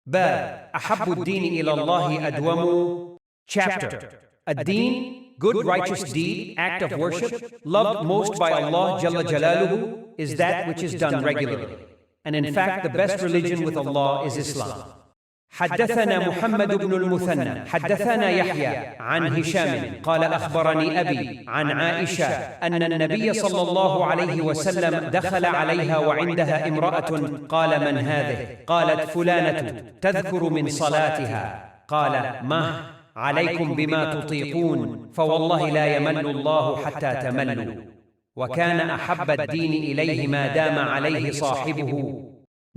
Bab Ahabbu ad-Deen ila Allahi adwamu. Chapter. Ad-Deen, good righteous deed, act of worship, loved most by Allah Jalla Jalaluhu, is that which is done regularly. And in fact, the best religion with Allah is Islam. حدثنا محمد بن المثنى حدثنا يحيى عن هشام قال أخبرني أبي عن عائشة أن النبي صلى الله عليه وسلم دخل عليها وعندها امرأة قال من هذه؟ قالت فلانة تذكر من صلاتها. قال ما عليكم بما تطيقون فوالله لا يمل الله حتى تملوا. وكان أحب الدين إليه ما دام عليه صاحبه.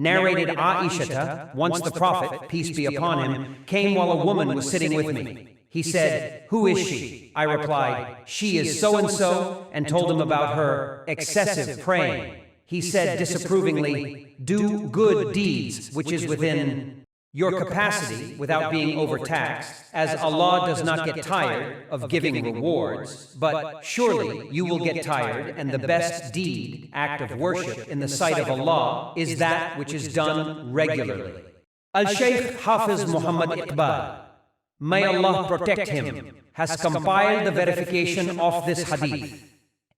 Narrated Aisha, once the Prophet, peace be upon him, came while a woman was sitting with me. He said, "Who is she?" I replied, "She is so-and-so," and told him about her excessive praying. He said disapprovingly, "Do good deeds, which is within your capacity without being overtaxed, as Allah does not get tired of giving rewards, but surely you will get tired, and the best deed, act of worship in the sight of Allah is that which is done regularly." Al-Shaykh Hafiz Muhammad Iqbal, may Allah protect him, has compiled the verification of this hadith.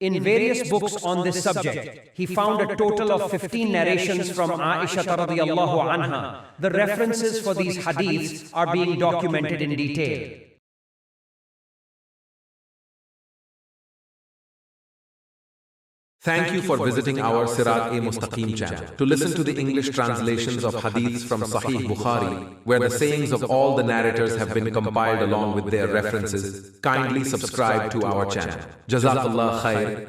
In various books on this subject, he found a total of 15 narrations from Aisha radiyallahu anha. The references for these hadiths are being documented in detail. Thank you for visiting our Sirat Mustaqeem channel. To listen to the English translations of hadiths from Sahih Bukhari, where the sayings of all the narrators have been compiled along with their references, kindly subscribe to our channel. Jazakallah khair.